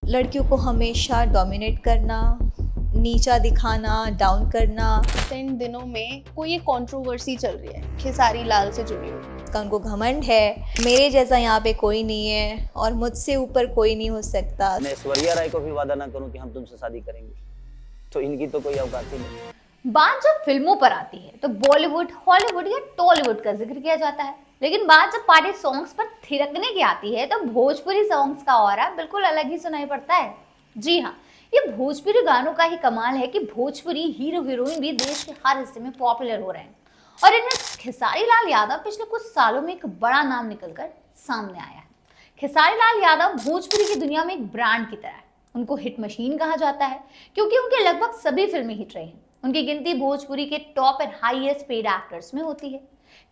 लड़कियों को हमेशा डोमिनेट करना, नीचा दिखाना, डाउन करना। इन दिनों में कोई एक कंट्रोवर्सी चल रही है खेसारी लाल से जुड़ी हुई। का उनको घमंड है, मेरे जैसा यहाँ पे कोई नहीं है और मुझसे ऊपर कोई नहीं हो सकता। मैं ऐश्वर्या राय को भी वादा ना करूं कि हम तुमसे शादी करेंगे, तो इनकी तो कोई औकात ही नहीं। बात जब फिल्मों पर आती है तो बॉलीवुड, हॉलीवुड या टॉलीवुड का जिक्र किया जाता है, लेकिन बात जब पार्टी सॉन्ग्स पर थिरकने की आती है तो भोजपुरी सॉन्ग्स का ऑरा बिल्कुल अलग ही सुनाई पड़ता है। जी हाँ, ये भोजपुरी गानों का ही कमाल है कि भोजपुरी हीरो हीरोइन भी देश के हर हिस्से में पॉपुलर हो रहे हैं और इनमें खेसारी लाल यादव पिछले कुछ सालों में एक बड़ा नाम निकलकर सामने आया है। खेसारी लाल यादव भोजपुरी की दुनिया में एक ब्रांड की तरह है। उनको हिट मशीन कहा जाता है क्योंकि उनके लगभग सभी फिल्में हिट रही हैं। उनकी गिनती भोजपुरी के top and highest paid actors में होती है।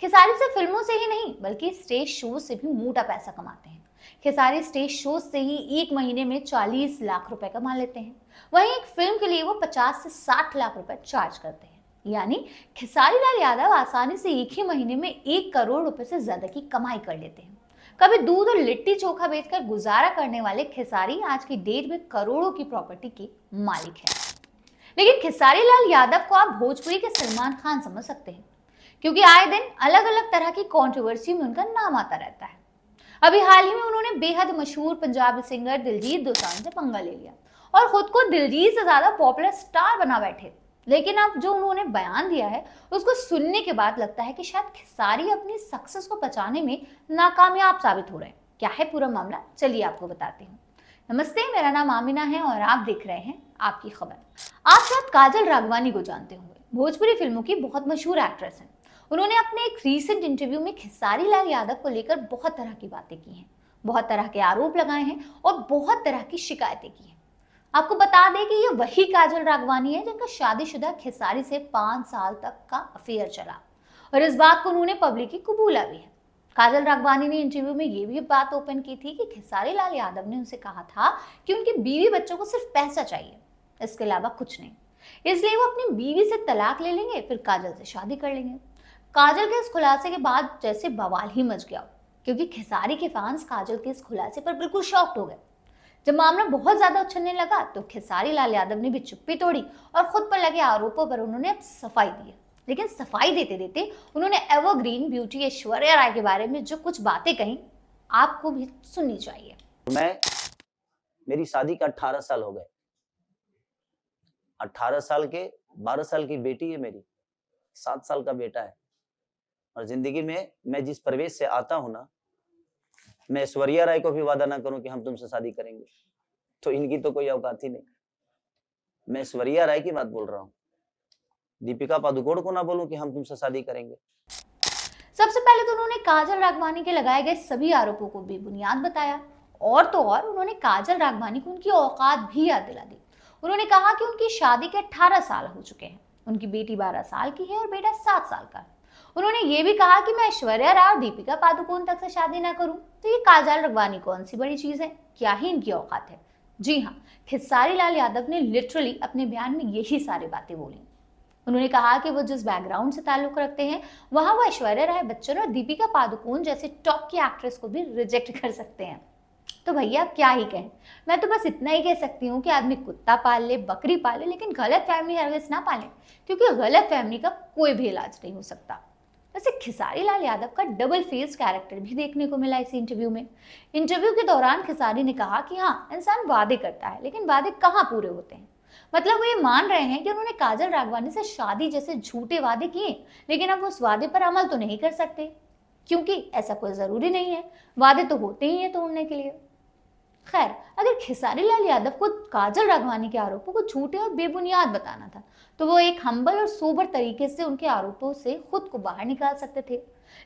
खेसारी से फिल्मों से ही नहीं बल्कि स्टेज शो से भी मोटा पैसा कमाते हैं। खेसारी स्टेज शो से ही एक महीने में 40 लाख रुपए कमा लेते हैं। वहीं एक फिल्म के लिए वो 50 से 60 लाख रुपए चार्ज करते हैं। यानी खेसारी लाल यादव आसानी से एक ही महीने में 1 करोड़ रुपए से ज्यादा की कमाई कर लेते हैं। कभी दूध और लिट्टी चोखा बेचकर गुजारा करने वाले खेसारी आज की डेट में करोड़ों की प्रॉपर्टी के मालिक है। लेकिन खेसारी लाल यादव को आप भोजपुरी के सलमान खान समझ सकते हैं क्योंकि आए दिन अलग अलग तरह की कंट्रोवर्सी में उनका नाम आता रहता है। अभी हाल ही में उन्होंने बेहद मशहूर पंजाबी सिंगर दिलजीत दोसांझ से पंगा ले लिया और खुद को दिलजीत से ज्यादा पॉपुलर स्टार बना बैठे। लेकिन अब जो उन्होंने बयान दिया है उसको सुनने के बाद लगता है कि शायद खेसारी अपनी सक्सेस को बचाने में नाकामयाब साबित हो रहे हैं। क्या है पूरा मामला, चलिए आपको बताती हूँ। नमस्ते, मेरा नाम आमिना है और आप देख रहे हैं आपकी खबर। आप शायद काजल राघवानी को जानते होंगे, भोजपुरी फिल्मों की बहुत मशहूर एक्ट्रेस हैं। उन्होंने अपने एक रीसेंट इंटरव्यू में खेसारी लाल यादव को लेकर बहुत तरह की बातें की हैं, बहुत तरह के आरोप लगाए हैं और बहुत तरह की शिकायतें की हैं। आपको बता दें कि ये वही काजल राघवानी है जिनका शादीशुदा खेसारी से 5 साल तक का अफेयर चला और इस बात को उन्होंने पब्लिकली कबूला भी है। काजल राघवानी ने इंटरव्यू में ये भी बात ओपन की थी कि खेसारी लाल यादव ने उनसे कहा था कि उनकी बीवी बच्चों को सिर्फ पैसा चाहिए, इसके अलावा कुछ नहीं, इसलिए वो अपनी बीवी से तलाक ले लेंगे फिर काजल से शादी कर लेंगे। काजल के इस खुलासे के बाद जैसे बवाल ही मच गया क्योंकि खेसारी के फैंस काजल के इस खुलासे पर बिल्कुल शॉक्ड हो गए। जब मामला बहुत ज्यादा उछलने लगा तो खेसारी लाल यादव ने भी चुप्पी तोड़ी और खुद पर लगे आरोपों पर उन्होंने अब सफाई दी। लेकिन सफाई देते देते उन्होंने एवरग्रीन ब्यूटी ऐश्वर्या राय के बारे में जो कुछ बातें कही आपको भी सुननी चाहिए। मेरी शादी का 18 साल हो गए। 18 साल के 12 साल की बेटी है मेरी, 7 साल का बेटा है। और जिंदगी में मैं जिस प्रवेश से आता हूं ना, मैं ऐश्वर्या राय को भी वादा ना करूं कि हम तुमसे शादी करेंगे, तो इनकी तो कोई औकात ही नहीं। मैं ऐश्वर्या राय की बात बोल रहा हूं, दीपिका पादुकोण को ना बोलूं कि हम तुमसे शादी करेंगे। सबसे पहले तो उन्होंने काजल राघवानी के लगाए गए सभी आरोपों को बेबुनियाद बताया और तो और उन्होंने काजल राघवानी को उनकी औकात भी याद दिला दी। उन्होंने कहा कि उनकी शादी के 18 साल हो चुके हैं, उनकी बेटी 12 साल की है और बेटा 7 साल का। उन्होंने ये भी कहा कि मैं ऐश्वर्या राय और दीपिका पादुकोण तक से शादी ना करूं तो ये काजल राघवानी कौन सी बड़ी चीज है, क्या ही इनकी औकात है। जी हाँ, खेसारी लाल यादव ने लिटरली अपने बयान में यही सारी बातें बोली। उन्होंने कहा कि वो जिस बैकग्राउंड से ताल्लुक रखते हैं वहां वो ऐश्वर्या राय बच्चन और दीपिका पादुकोण जैसे टॉप की एक्ट्रेस को भी रिजेक्ट कर सकते हैं। तो भैया अब क्या ही कहें, मैं तो बस इतना ही कह सकती हूँ कि आदमी कुत्ता पाल ले, बकरी पाले, लेकिन गलत फहमी हरगिज़ ना पाले क्योंकि गलत फहमी का कोई भी इलाज नहीं हो सकता। वैसे खेसारी लाल यादव का डबल फेस कैरेक्टर भी देखने को मिला इस इंटरव्यू में। इंटरव्यू के दौरान खेसारी ने कहा कि हाँ, इंसान वादे करता है लेकिन वादे कहाँ पूरे होते हैं। मतलब वो ये मान रहे हैं कि उन्होंने काजल राघवानी से शादी जैसे झूठे वादे किए लेकिन अब उस वादे पर अमल तो नहीं कर सकते क्योंकि ऐसा कोई जरूरी नहीं है, वादे तो होते ही हैं तोड़ने के लिए। खैर, अगर खेसारी लाल यादव को काजल राघवानी के आरोपों को झूठे और बेबुनियाद बताना था तो वो एक हम्बल और सोबर तरीके से उनके आरोपों से खुद को बाहर निकाल सकते थे,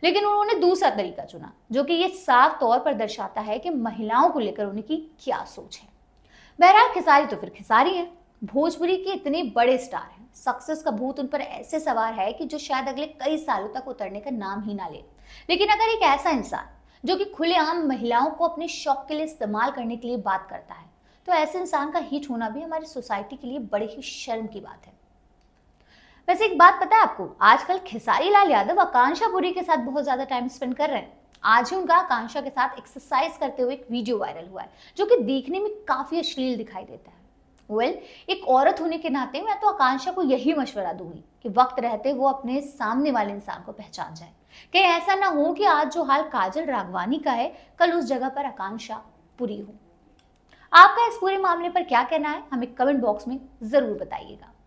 लेकिन उन्होंने दूसरा तरीका चुना जो कि ये साफ तौर पर दर्शाता है कि महिलाओं को लेकर उनकी क्या सोच है। बहरहाल खेसारी तो फिर खेसारी है, भोजपुरी के इतने बड़े स्टार हैं, सक्सेस का भूत उन पर ऐसे सवार है कि जो शायद अगले कई सालों तक उतरने का नाम ही ना ले। लेकिन अगर एक ऐसा इंसान जो कि खुलेआम महिलाओं को अपने शौक के लिए इस्तेमाल करने के लिए बात करता है तो ऐसे इंसान का हिट होना भी हमारी सोसाइटी के लिए बड़ी ही शर्म की बात है। वैसे एक बात पता है आपको, आजकल खेसारी लाल यादव आकांक्षा पुरी के साथ बहुत ज्यादा टाइम स्पेंड कर रहे हैं। आज ही उनका आकांक्षा के साथ एक्सरसाइज करते हुए एक वीडियो वायरल हुआ है, जो कि देखने में काफी अश्लील दिखाई देता है। एक औरत होने के नाते मैं तो आकांक्षा को यही मशवरा दूंगी कि वक्त रहते वो अपने सामने वाले इंसान को पहचान जाए। कहीं ऐसा ना हो कि आज जो हाल काजल राघवानी का है, कल उस जगह पर आकांक्षा पूरी हो। आपका इस पूरे मामले पर क्या कहना है, हमें कमेंट बॉक्स में जरूर बताइएगा।